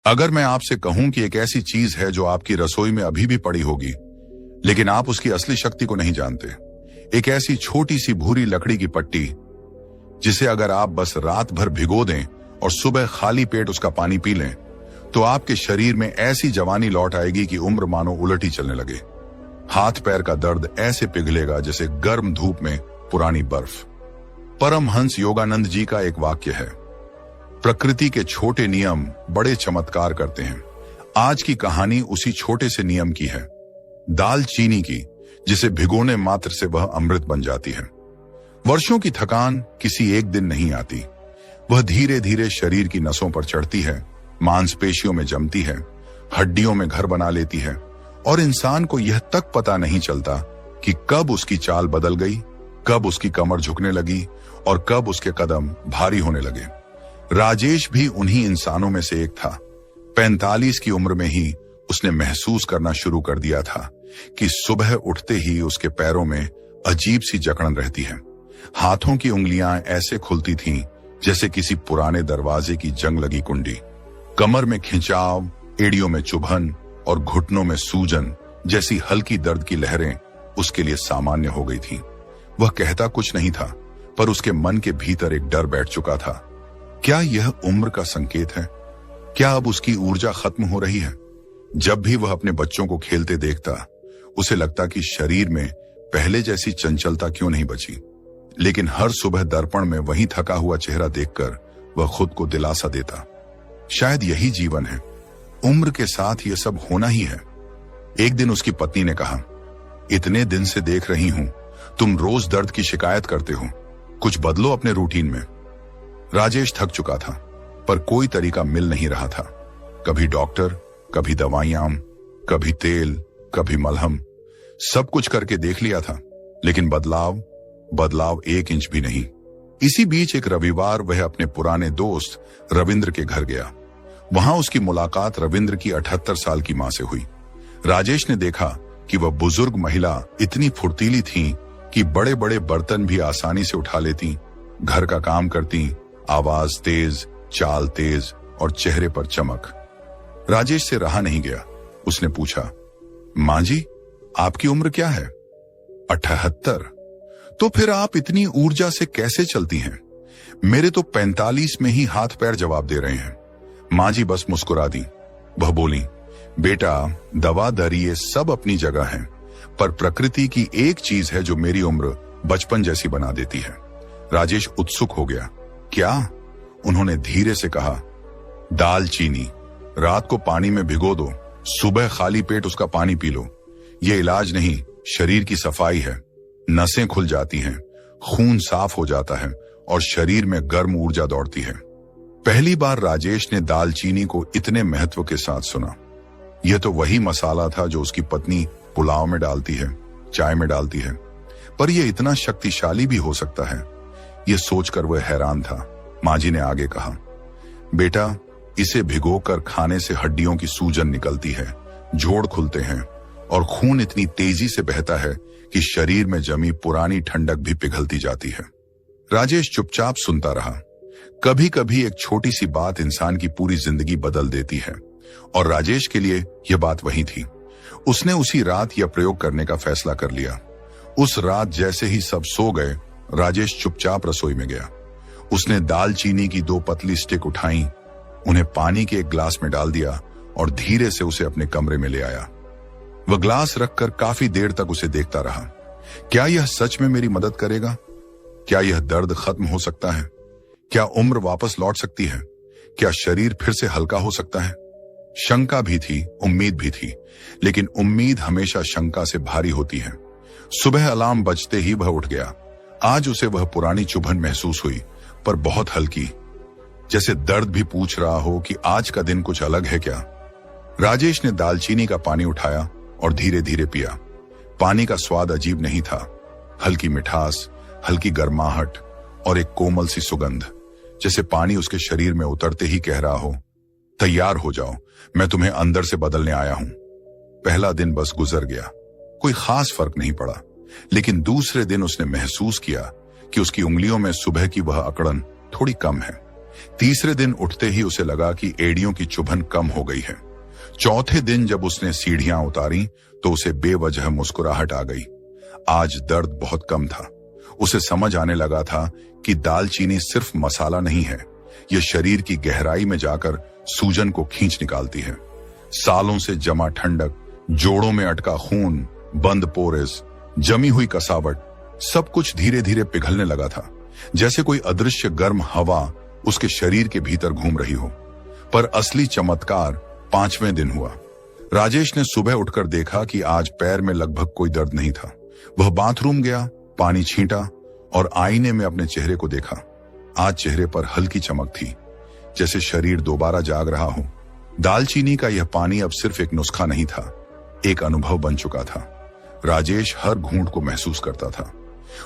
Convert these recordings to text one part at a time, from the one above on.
अगर मैं आपसे कहूं कि एक ऐसी चीज है जो आपकी रसोई में अभी भी पड़ी होगी, लेकिन आप उसकी असली शक्ति को नहीं जानते, एक ऐसी छोटी सी भूरी लकड़ी की पट्टी जिसे अगर आप बस रात भर भिगो दें और सुबह खाली पेट उसका पानी पी लें, तो आपके शरीर में ऐसी जवानी लौट आएगी कि उम्र मानो उलट ही चलने लगे। हाथ पैर का दर्द ऐसे पिघलेगा जैसे गर्म धूप में पुरानी बर्फ। परमहंस योगानंद जी का एक वाक्य है, प्रकृति के छोटे नियम बड़े चमत्कार करते हैं। आज की कहानी उसी छोटे से नियम की है, दालचीनी की, जिसे भिगोने मात्र से वह अमृत बन जाती है। वर्षों की थकान किसी एक दिन नहीं आती, वह धीरे धीरे शरीर की नसों पर चढ़ती है, मांसपेशियों में जमती है, हड्डियों में घर बना लेती है, और इंसान को यह तक पता नहीं चलता कि कब उसकी चाल बदल गई, कब उसकी कमर झुकने लगी और कब उसके कदम भारी होने लगे। राजेश भी उन्हीं इंसानों में से एक था। 45 की उम्र में ही उसने महसूस करना शुरू कर दिया था कि सुबह उठते ही उसके पैरों में अजीब सी जकड़न रहती है। हाथों की उंगलियां ऐसे खुलती थीं जैसे किसी पुराने दरवाजे की जंग लगी कुंडी। कमर में खिंचाव, एड़ियों में चुभन और घुटनों में सूजन जैसी हल्की दर्द की लहरें उसके लिए सामान्य हो गई थीं। वह कहता कुछ नहीं था, पर उसके मन के भीतर एक डर बैठ चुका था। क्या यह उम्र का संकेत है? क्या अब उसकी ऊर्जा खत्म हो रही है? जब भी वह अपने बच्चों को खेलते देखता, उसे लगता कि शरीर में पहले जैसी चंचलता क्यों नहीं बची। लेकिन हर सुबह दर्पण में वही थका हुआ चेहरा देखकर वह खुद को दिलासा देता, शायद यही जीवन है, उम्र के साथ यह सब होना ही है। एक दिन उसकी पत्नी ने कहा, इतने दिन से देख रही हूं तुम रोज दर्द की शिकायत करते हो, कुछ बदलो अपने रूटीन में। राजेश थक चुका था, पर कोई तरीका मिल नहीं रहा था। कभी डॉक्टर, कभी दवाइयां, कभी तेल, कभी मलहम, सब कुछ करके देख लिया था, लेकिन बदलाव 1 इंच भी नहीं। इसी बीच एक रविवार वह अपने पुराने दोस्त रविंद्र के घर गया। वहां उसकी मुलाकात रविंद्र की 78 साल की मां से हुई। राजेश ने देखा कि वह बुजुर्ग महिला इतनी फुर्तीली थी कि बड़े बड़े बर्तन भी आसानी से उठा लेती, घर का काम करती, आवाज तेज, चाल तेज और चेहरे पर चमक। राजेश से रहा नहीं गया। उसने पूछा, मां जी, आपकी उम्र क्या है? 78। तो फिर आप इतनी ऊर्जा से कैसे चलती हैं? मेरे तो 45 में ही हाथ पैर जवाब दे रहे हैं। मां जी बस मुस्कुरा दी। वह बोली, बेटा, दवा दरी ये सब अपनी जगह है, पर प्रकृति की एक चीज है जो मेरी उम्र बचपन जैसी बना देती है। राजेश उत्सुक हो गया। क्या? उन्होंने धीरे से कहा, दालचीनी। रात को पानी में भिगो दो, सुबह खाली पेट उसका पानी पी लो। ये इलाज नहीं, शरीर की सफाई है। नसें खुल जाती हैं, खून साफ हो जाता है और शरीर में गर्म ऊर्जा दौड़ती है। पहली बार राजेश ने दालचीनी को इतने महत्व के साथ सुना। यह तो वही मसाला था जो उसकी पत्नी पुलाव में डालती है, चाय में डालती है, पर यह इतना शक्तिशाली भी हो सकता है। यह सोचकर वह हैरान था। मां जी ने आगे कहा, बेटा, इसे भिगोकर खाने से हड्डियों की सूजन निकलती है, जोड़ खुलते हैं और खून इतनी तेजी से बहता है कि शरीर में जमी पुरानी ठंडक भी पिघलती जाती है। राजेश चुपचाप सुनता रहा। कभी कभी एक छोटी सी बात इंसान की पूरी जिंदगी बदल देती है, और राजेश के लिए यह बात वही थी। उसने उसी रात यह प्रयोग करने का फैसला कर लिया। उस रात जैसे ही सब सो गए, राजेश चुपचाप रसोई में गया। उसने दालचीनी की 2 पतली स्टिक उठाई, उन्हें पानी के एक ग्लास में डाल दिया और धीरे से उसे अपने कमरे में ले आया। वह ग्लास रखकर काफी देर तक उसे देखता रहा। क्या यह सच में मेरी मदद करेगा? क्या यह दर्द खत्म हो सकता है? क्या उम्र वापस लौट सकती है? क्या शरीर फिर से हल्का हो सकता है? शंका भी थी, उम्मीद भी थी, लेकिन उम्मीद हमेशा शंका से भारी होती है। सुबह अलार्म बजते ही वह उठ गया। आज उसे वह पुरानी चुभन महसूस हुई, पर बहुत हल्की, जैसे दर्द भी पूछ रहा हो कि आज का दिन कुछ अलग है क्या। राजेश ने दालचीनी का पानी उठाया और धीरे धीरे पिया। पानी का स्वाद अजीब नहीं था, हल्की मिठास, हल्की गर्माहट और एक कोमल सी सुगंध, जैसे पानी उसके शरीर में उतरते ही कह रहा हो, तैयार हो जाओ, मैं तुम्हें अंदर से बदलने आया हूं। पहला दिन बस गुजर गया, कोई खास फर्क नहीं पड़ा, लेकिन दूसरे दिन उसने महसूस किया कि उसकी उंगलियों में सुबह की वह अकड़न थोड़ी कम है। तीसरे दिन उठते ही उसे लगा कि एड़ियों की चुभन कम हो गई है। चौथे दिन जब उसने सीढ़ियां उतारी तो उसे बेवजह मुस्कुराहट आ गई। आज दर्द बहुत कम था। उसे समझ आने लगा था कि दालचीनी सिर्फ मसाला नहीं है, यह शरीर की गहराई में जाकर सूजन को खींच निकालती है। सालों से जमा ठंडक, जोड़ों में अटका खून, बंद पोरेस, जमी हुई कसावट, सब कुछ धीरे धीरे पिघलने लगा था, जैसे कोई अदृश्य गर्म हवा उसके शरीर के भीतर घूम रही हो। पर असली चमत्कार 5वें दिन हुआ। राजेश ने सुबह उठकर देखा कि आज पैर में लगभग कोई दर्द नहीं था। वह बाथरूम गया, पानी छींटा और आईने में अपने चेहरे को देखा। आज चेहरे पर हल्की चमक थी, जैसे शरीर दोबारा जाग रहा हो। दालचीनी का यह पानी अब सिर्फ एक नुस्खा नहीं था, एक अनुभव बन चुका था। राजेश हर घूंट को महसूस करता था।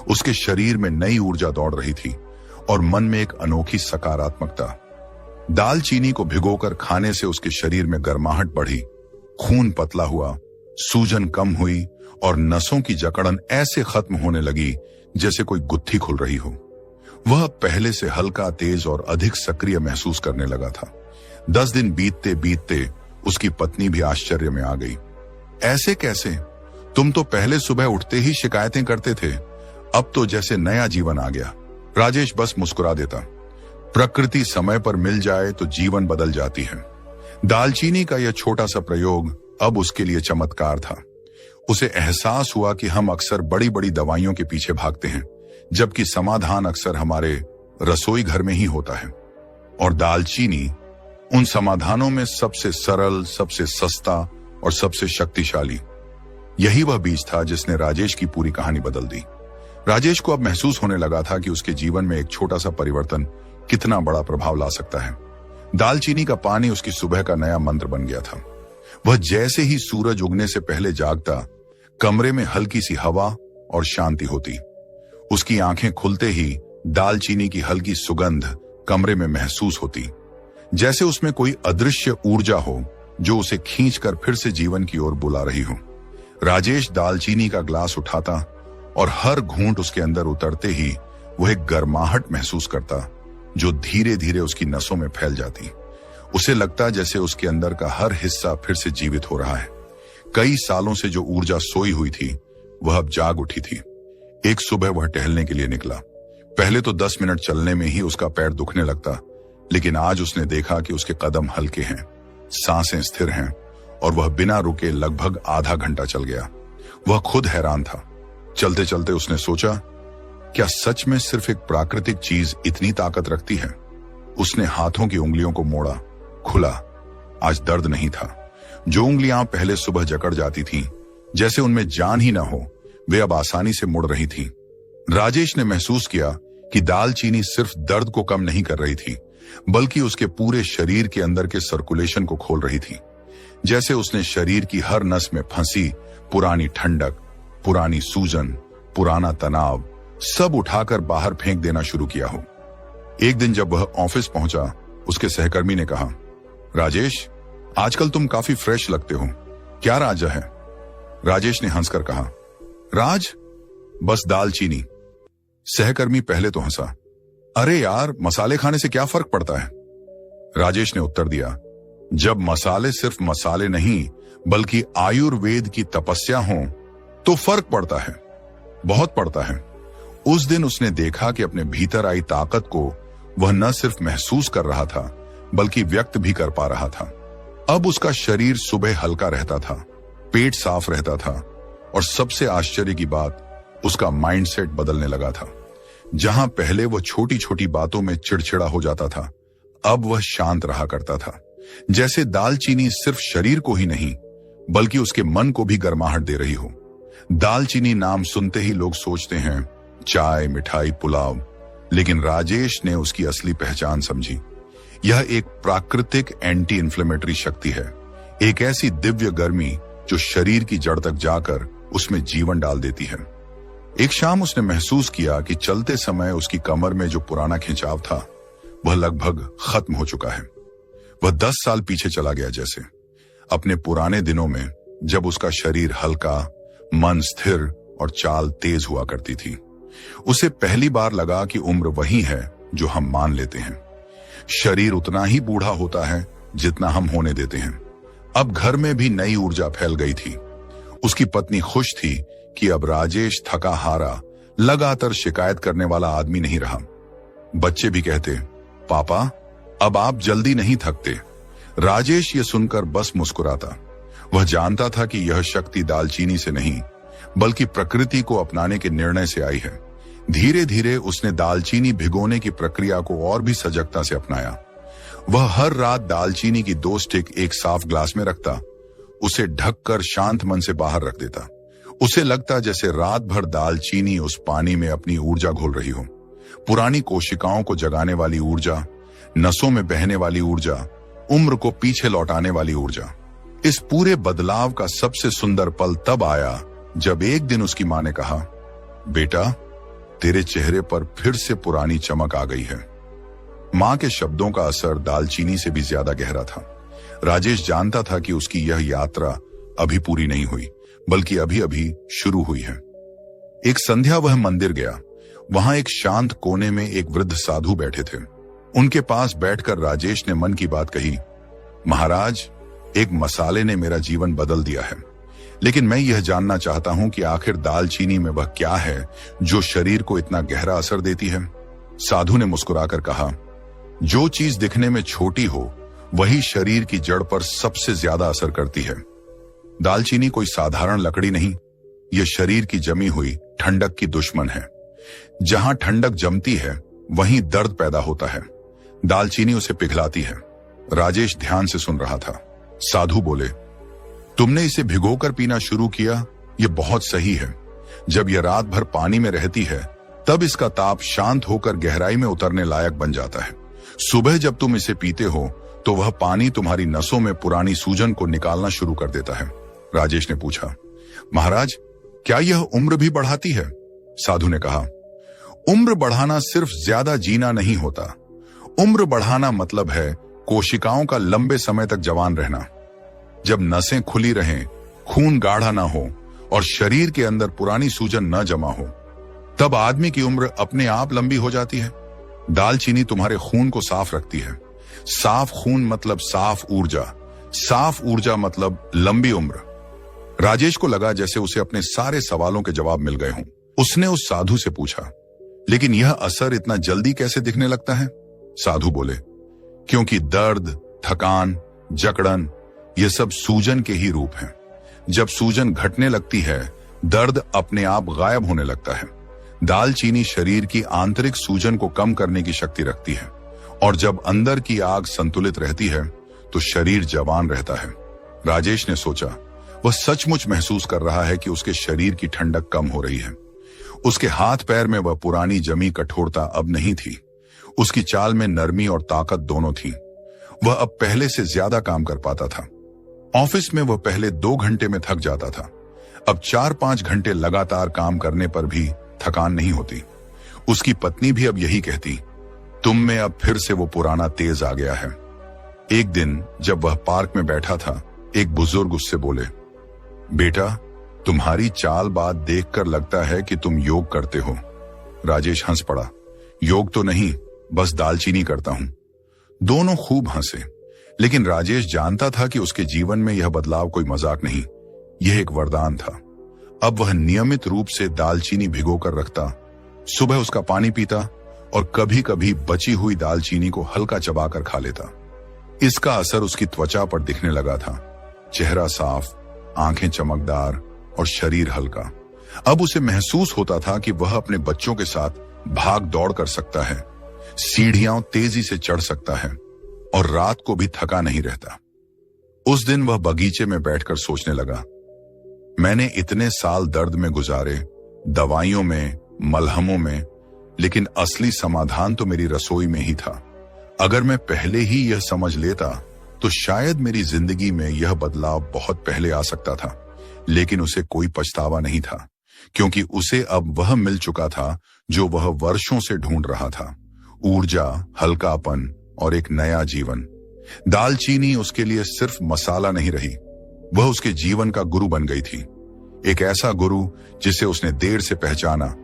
उसके शरीर में नई ऊर्जा दौड़ रही थी और मन में एक अनोखी सकारात्मकता। दालचीनी को भिगोकर खाने से उसके शरीर में गर्माहट बढ़ी, खून पतला हुआ, सूजन कम हुई और नसों की जकड़न ऐसे खत्म होने लगी जैसे कोई गुत्थी खुल रही हो। वह पहले से हल्का, तेज और अधिक सक्रिय महसूस करने लगा था। 10 दिन बीतते बीतते उसकी पत्नी भी आश्चर्य में आ गई। ऐसे कैसे? तुम तो पहले सुबह उठते ही शिकायतें करते थे, अब तो जैसे नया जीवन आ गया। राजेश बस मुस्कुरा देता। प्रकृति समय पर मिल जाए तो जीवन बदल जाती है। दालचीनी का यह छोटा सा प्रयोग अब उसके लिए चमत्कार था। उसे एहसास हुआ कि हम अक्सर बड़ी बड़ी दवाइयों के पीछे भागते हैं, जबकि समाधान अक्सर हमारे रसोई घर में ही होता है। और दालचीनी उन समाधानों में सबसे सरल, सबसे सस्ता और सबसे शक्तिशाली। यही वह बीज था जिसने राजेश की पूरी कहानी बदल दी। राजेश को अब महसूस होने लगा था कि उसके जीवन में एक छोटा सा परिवर्तन कितना बड़ा प्रभाव ला सकता है। दालचीनी का पानी उसकी सुबह का नया मंत्र बन गया था। वह जैसे ही सूरज उगने से पहले जागता, कमरे में हल्की सी हवा और शांति होती। उसकी आंखें खुलते ही दालचीनी की हल्की सुगंध कमरे में महसूस होती, जैसे उसमें कोई अदृश्य ऊर्जा हो जो उसे खींचकर फिर से जीवन की ओर बुला रही हो। राजेश दालचीनी का ग्लास उठाता और हर घूंट उसके अंदर उतरते ही वह एक गर्माहट महसूस करता जो धीरे धीरे उसकी नसों में फैल जाती। उसे लगता जैसे उसके अंदर का हर हिस्सा फिर से जीवित हो रहा है। कई सालों से जो ऊर्जा सोई हुई थी वह अब जाग उठी थी। एक सुबह वह टहलने के लिए निकला। पहले तो 10 मिनट चलने में ही उसका पैर दुखने लगता, लेकिन आज उसने देखा कि उसके कदम हल्के हैं, सांसें स्थिर हैं और वह बिना रुके लगभग आधा घंटा चल गया। वह खुद हैरान था। चलते चलते उसने सोचा, क्या सच में सिर्फ एक प्राकृतिक चीज इतनी ताकत रखती है? उसने हाथों की उंगलियों को मोड़ा, खुला। आज दर्द नहीं था। जो उंगलियां पहले सुबह जकड़ जाती थीं, जैसे उनमें जान ही ना हो, वे अब आसानी से मुड़ रही थीं। राजेश ने महसूस किया कि दालचीनी सिर्फ दर्द को कम नहीं कर रही थी, बल्कि उसके पूरे शरीर के अंदर के सर्कुलेशन को खोल रही थी। जैसे उसने शरीर की हर नस में फंसी पुरानी ठंडक, पुरानी सूजन, पुराना तनाव सब उठाकर बाहर फेंक देना शुरू किया हो। एक दिन जब वह ऑफिस पहुंचा, उसके सहकर्मी ने कहा, राजेश, आजकल तुम काफी फ्रेश लगते हो, क्या राज है? राजेश ने हंसकर कहा, राज? बस दालचीनी। सहकर्मी पहले तो हंसा, अरे यार, मसाले खाने से क्या फर्क पड़ता है? राजेश ने उत्तर दिया, जब मसाले सिर्फ मसाले नहीं बल्कि आयुर्वेद की तपस्या हों तो फर्क पड़ता है, बहुत पड़ता है। उस दिन उसने देखा कि अपने भीतर आई ताकत को वह न सिर्फ महसूस कर रहा था बल्कि व्यक्त भी कर पा रहा था। अब उसका शरीर सुबह हल्का रहता था, पेट साफ रहता था और सबसे आश्चर्य की बात, उसका माइंडसेट बदलने लगा था। जहां पहले वह छोटी छोटी बातों में चिड़चिड़ा हो जाता था, अब वह शांत रहा करता था। जैसे दालचीनी सिर्फ शरीर को ही नहीं बल्कि उसके मन को भी गर्माहट दे रही हो। दालचीनी नाम सुनते ही लोग सोचते हैं चाय, मिठाई, पुलाव, लेकिन राजेश ने उसकी असली पहचान समझी। यह एक प्राकृतिक एंटी इन्फ्लेमेटरी शक्ति है, एक ऐसी दिव्य गर्मी जो शरीर की जड़ तक जाकर उसमें जीवन डाल देती है। एक शाम उसने महसूस किया कि चलते समय उसकी कमर में जो पुराना खिंचाव था वह लगभग खत्म हो चुका है। वह 10 साल पीछे चला गया, जैसे अपने पुराने दिनों में जब उसका शरीर हल्का, मन स्थिर और चाल तेज हुआ करती थी। उसे पहली बार लगा कि उम्र वही है जो हम मान लेते हैं, शरीर उतना ही बूढ़ा होता है जितना हम होने देते हैं। अब घर में भी नई ऊर्जा फैल गई थी। उसकी पत्नी खुश थी कि अब राजेश थका हारा, लगातार शिकायत करने वाला आदमी नहीं रहा। बच्चे भी कहते, पापा अब आप जल्दी नहीं थकते। राजेश ये सुनकर बस मुस्कुराता। वह जानता था कि यह शक्ति दालचीनी से नहीं बल्कि प्रकृति को अपनाने के निर्णय से आई है। धीरे धीरे उसने दालचीनी भिगोने की प्रक्रिया को और भी सजगता से अपनाया। वह हर रात दालचीनी की 2 स्टिक एक साफ ग्लास में रखता, उसे ढककर शांत मन से बाहर रख देता। उसे लगता जैसे रात भर दालचीनी उस पानी में अपनी ऊर्जा घोल रही हो। पुरानी कोशिकाओं को जगाने वाली ऊर्जा, नसों में बहने वाली ऊर्जा, उम्र को पीछे लौटाने वाली ऊर्जा। इस पूरे बदलाव का सबसे सुंदर पल तब आया जब एक दिन उसकी मां ने कहा, बेटा तेरे चेहरे पर फिर से पुरानी चमक आ गई है। मां के शब्दों का असर दालचीनी से भी ज्यादा गहरा था। राजेश जानता था कि उसकी यह यात्रा अभी पूरी नहीं हुई बल्कि अभी अभी शुरू हुई है। एक संध्या वह मंदिर गया। वहां एक शांत कोने में एक वृद्ध साधु बैठे थे। उनके पास बैठकर राजेश ने मन की बात कही, महाराज एक मसाले ने मेरा जीवन बदल दिया है, लेकिन मैं यह जानना चाहता हूं कि आखिर दालचीनी में वह क्या है जो शरीर को इतना गहरा असर देती है। साधु ने मुस्कुराकर कहा, जो चीज दिखने में छोटी हो वही शरीर की जड़ पर सबसे ज्यादा असर करती है। दालचीनी कोई साधारण लकड़ी नहीं, यह शरीर की जमी हुई ठंडक की दुश्मन है। जहां ठंडक जमती है वहीं दर्द पैदा होता है। दालचीनी उसे पिघलाती है। राजेश ध्यान से सुन रहा था। साधु बोले, तुमने इसे भिगोकर पीना शुरू किया, यह बहुत सही है। जब यह रात भर पानी में रहती है तब इसका ताप शांत होकर गहराई में उतरने लायक बन जाता है। सुबह जब तुम इसे पीते हो तो वह पानी तुम्हारी नसों में पुरानी सूजन को निकालना शुरू कर देता है। राजेश ने पूछा, महाराज क्या यह उम्र भी बढ़ाती है? साधु ने कहा, उम्र बढ़ाना सिर्फ ज्यादा जीना नहीं होता। उम्र बढ़ाना मतलब है कोशिकाओं का लंबे समय तक जवान रहना। जब नसें खुली रहें, खून गाढ़ा ना हो और शरीर के अंदर पुरानी सूजन न जमा हो, तब आदमी की उम्र अपने आप लंबी हो जाती है। दालचीनी तुम्हारे खून को साफ रखती है। साफ खून मतलब साफ ऊर्जा मतलब लंबी उम्र। राजेश को लगा जैसे उसे अपने सारे सवालों के जवाब मिल गए हों। उसने उस साधु से पूछा, लेकिन यह असर इतना जल्दी कैसे दिखने लगता है? साधु बोले, क्योंकि दर्द, थकान, जकड़न ये सब सूजन के ही रूप हैं। जब सूजन घटने लगती है, दर्द अपने आप गायब होने लगता है। दालचीनी शरीर की आंतरिक सूजन को कम करने की शक्ति रखती है और जब अंदर की आग संतुलित रहती है तो शरीर जवान रहता है। राजेश ने सोचा, वह सचमुच महसूस कर रहा है कि उसके शरीर की ठंडक कम हो रही है। उसके हाथ पैर में वह पुरानी जमी कठोरता अब नहीं थी। उसकी चाल में नरमी और ताकत दोनों थी। वह अब पहले से ज्यादा काम कर पाता था। ऑफिस में वह पहले 2 घंटे में थक जाता था, अब 4-5 घंटे लगातार काम करने पर भी थकान नहीं होती। उसकी पत्नी भी अब यही कहती, तुम में अब फिर से वो पुराना तेज आ गया है। एक दिन जब वह पार्क में बैठा था, एक बुजुर्ग उससे बोले, बेटा तुम्हारी चाल बात देखकर लगता है कि तुम योग करते हो। राजेश हंस पड़ा, योग तो नहीं, बस दालचीनी करता हूं। दोनों खूब हंसे, लेकिन राजेश जानता था कि उसके जीवन में यह बदलाव कोई मजाक नहीं, यह एक वरदान था। अब वह नियमित रूप से दालचीनी भिगोकर रखता, सुबह उसका पानी पीता और कभी कभी बची हुई दालचीनी को हल्का चबाकर खा लेता। इसका असर उसकी त्वचा पर दिखने लगा था। चेहरा साफ, आंखें चमकदार और शरीर हल्का। अब उसे महसूस होता था कि वह अपने बच्चों के साथ भाग दौड़ कर सकता है, सीढ़ियां तेजी से चढ़ सकता है और रात को भी थका नहीं रहता। उस दिन वह बगीचे में बैठकर सोचने लगा, मैंने इतने साल दर्द में गुजारे, दवाइयों में, मलहमों में, लेकिन असली समाधान तो मेरी रसोई में ही था। अगर मैं पहले ही यह समझ लेता तो शायद मेरी जिंदगी में यह बदलाव बहुत पहले आ सकता था। लेकिन उसे कोई पछतावा नहीं था, क्योंकि उसे अब वह मिल चुका था जो वह वर्षों से ढूंढ रहा था, ऊर्जा, हल्कापन और एक नया जीवन। दालचीनी उसके लिए सिर्फ मसाला नहीं रही, वह उसके जीवन का गुरु बन गई थी। एक ऐसा गुरु जिसे उसने देर से पहचाना,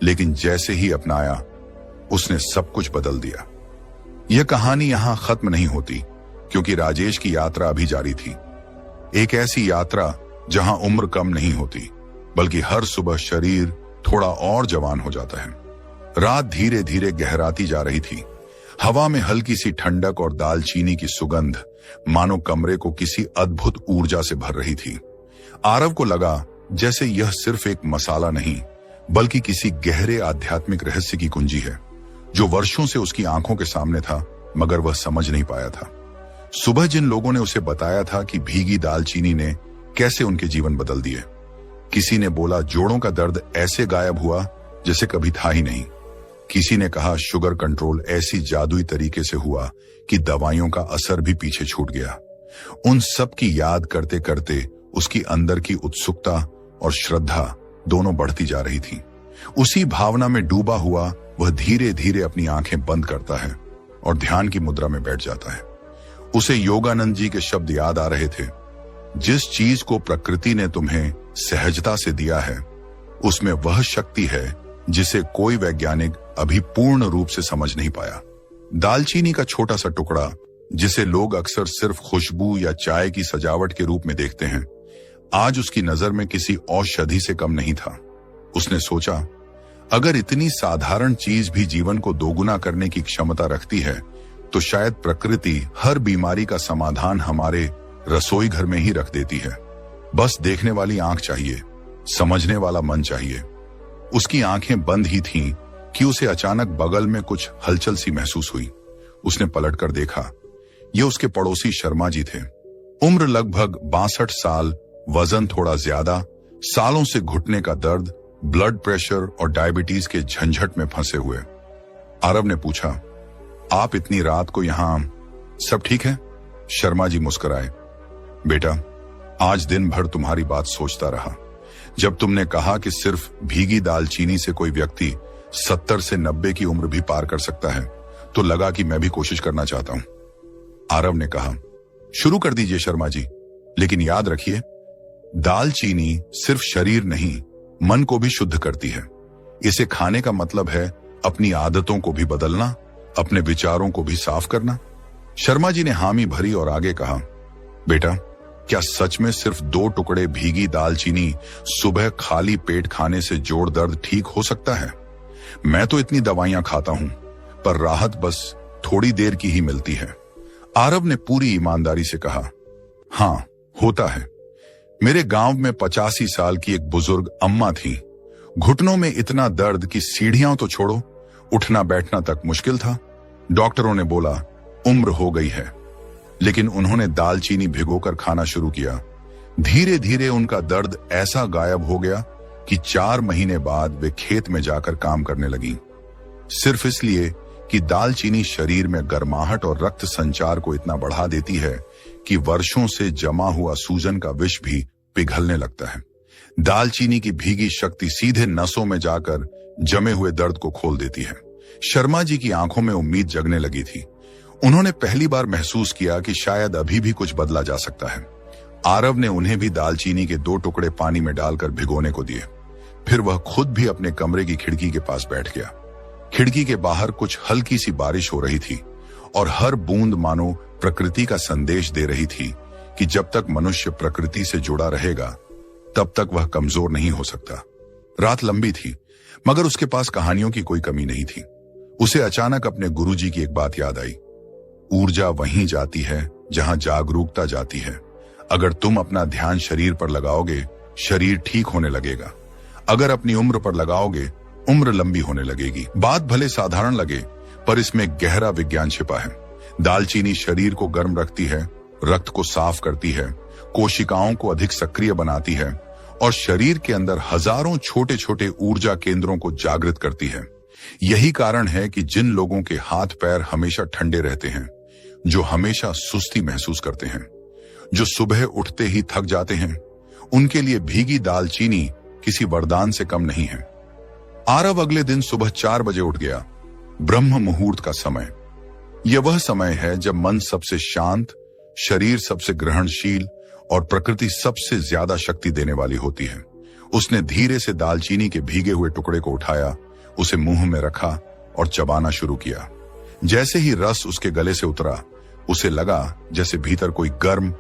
लेकिन जैसे ही अपनाया उसने सब कुछ बदल दिया। यह कहानी यहां खत्म नहीं होती, क्योंकि राजेश की यात्रा अभी जारी थी। एक ऐसी यात्रा जहां उम्र कम नहीं होती, बल्कि हर सुबह शरीर थोड़ा और जवान हो जाता है। रात धीरे धीरे गहराती जा रही थी। हवा में हल्की सी ठंडक और दालचीनी की सुगंध मानो कमरे को किसी अद्भुत ऊर्जा से भर रही थी। आरव को लगा जैसे यह सिर्फ एक मसाला नहीं, बल्कि किसी गहरे आध्यात्मिक रहस्य की कुंजी है, जो वर्षों से उसकी आंखों के सामने था, मगर वह समझ नहीं पाया था। सुबह जिन लोगों ने उसे बताया था कि भीगी दालचीनी ने कैसे उनके जीवन बदल दिए। किसी ने बोला जोड़ों का दर्द ऐसे गायब हुआ जैसे कभी था ही नहीं। किसी ने कहा शुगर कंट्रोल ऐसी जादुई तरीके से हुआ कि दवाइयों का असर भी पीछे छूट गया। उन सब की याद करते करते उसकी अंदर की उत्सुकता और श्रद्धा दोनों बढ़ती जा रही थी। उसी भावना में डूबा हुआ वह धीरे धीरे अपनी आंखें बंद करता है और ध्यान की मुद्रा में बैठ जाता है। उसे योगानंद जी के शब्द याद आ रहे थे, जिस चीज को प्रकृति ने तुम्हें सहजता से दिया है, उसमें वह शक्ति है जिसे कोई वैज्ञानिक अभी पूर्ण रूप से समझ नहीं पाया। दालचीनी का छोटा सा टुकड़ा, जिसे लोग अक्सर सिर्फ खुशबू या चाय की सजावट के रूप में देखते हैं, आज उसकी नजर में किसी औषधि से कम नहीं था। उसने सोचा, अगर इतनी साधारण चीज भी जीवन को दोगुना करने की क्षमता रखती है, तो शायद प्रकृति हर बीमारी का समाधान हमारे रसोई घर में ही रख देती है। बस देखने वाली आंख चाहिए, समझने वाला मन चाहिए। उसकी आंखें बंद ही थीं कि उसे अचानक बगल में कुछ हलचल सी महसूस हुई। उसने पलटकर देखा, ये उसके पड़ोसी शर्मा जी थे। उम्र लगभग 62 साल, वजन थोड़ा ज्यादा, सालों से घुटने का दर्द, ब्लड प्रेशर और डायबिटीज के झंझट में फंसे हुए। आरव ने पूछा, आप इतनी रात को यहां, सब ठीक है? शर्मा जी मुस्कुराए, बेटा, आज दिन भर तुम्हारी बात सोचता रहा। जब तुमने कहा कि सिर्फ भीगी दालचीनी से कोई व्यक्ति 70 से 90 की उम्र भी पार कर सकता है, तो लगा कि मैं भी कोशिश करना चाहता हूं। आरव ने कहा, शुरू कर दीजिए शर्मा जी, लेकिन याद रखिए, दालचीनी सिर्फ शरीर नहीं, मन को भी शुद्ध करती है। इसे खाने का मतलब है अपनी आदतों को भी बदलना, अपने विचारों को भी साफ करना। शर्मा जी ने हामी भरी और आगे कहा, बेटा, क्या सच में सिर्फ 2 टुकड़े भीगी दालचीनी सुबह खाली पेट खाने से जोड़ दर्द ठीक हो सकता है? मैं तो इतनी दवाइयां खाता हूं, पर राहत बस थोड़ी देर की ही मिलती है। आरव ने पूरी ईमानदारी से कहा, हां, होता है। मेरे गांव में 85 साल की एक बुजुर्ग अम्मा थी। घुटनों में इतना दर्द कि सीढ़ियां तो छोड़ो, उठना बैठना तक मुश्किल था। डॉक्टरों ने बोला उम्र हो गई है, लेकिन उन्होंने दालचीनी भिगोकर खाना शुरू किया। धीरे धीरे उनका दर्द ऐसा गायब हो गया कि 4 महीने बाद वे खेत में जाकर काम करने लगी, सिर्फ इसलिए कि दालचीनी शरीर में गर्माहट और रक्त संचार को इतना बढ़ा देती है कि वर्षों से जमा हुआ सूजन का विष भी पिघलने लगता है। दालचीनी की भीगी शक्ति सीधे नसों में जाकर जमे हुए दर्द को खोल देती है। शर्मा जी की आंखों में उम्मीद जगने लगी थी। उन्होंने पहली बार महसूस किया कि शायद अभी भी कुछ बदला जा सकता है। आरव ने उन्हें भी दालचीनी के 2 टुकड़े पानी में डालकर भिगोने को दिए। फिर वह खुद भी अपने कमरे की खिड़की के पास बैठ गया। खिड़की के बाहर कुछ हल्की सी बारिश हो रही थी और हर बूंद मानो प्रकृति का संदेश दे रही थी कि जब तक मनुष्य प्रकृति से जुड़ा रहेगा, तब तक वह कमजोर नहीं हो सकता। रात लंबी थी, मगर उसके पास कहानियों की कोई कमी नहीं थी। उसे अचानक अपने गुरुजी की एक बात याद आई, ऊर्जा वहीं जाती है जहां जागरूकता जाती है। अगर तुम अपना ध्यान शरीर पर लगाओगे, शरीर ठीक होने लगेगा। अगर अपनी उम्र पर लगाओगे, उम्र लंबी होने लगेगी। बात भले साधारण लगे, पर इसमें गहरा विज्ञान छिपा है। दालचीनी शरीर को गर्म रखती है, रक्त को साफ करती है, कोशिकाओं को अधिक सक्रिय बनाती है और शरीर के अंदर हजारों छोटे छोटे ऊर्जा केंद्रों को जागृत करती है। यही कारण है कि जिन लोगों के हाथ पैर हमेशा ठंडे रहते हैं, जो हमेशा सुस्ती महसूस करते हैं, जो सुबह उठते ही थक जाते हैं, उनके लिए भीगी दालचीनी किसी वरदान से कम नहीं है। आरव अगले दिन सुबह 4 बजे उठ गया। ब्रह्म मुहूर्त का समय। यह वह समय है जब मन सबसे शांत, शरीर सबसे ग्रहणशील और प्रकृति सबसे ज्यादा शक्ति देने वाली होती है। उसने धीरे से दालचीनी के भीगे हुए टुकड़े को उठाया, उसे मुंह में रखा और चबाना शुरू किया। जैसे ही रस उसके गले से उतरा, उसे लगा जैसे भीतर कोई गर्म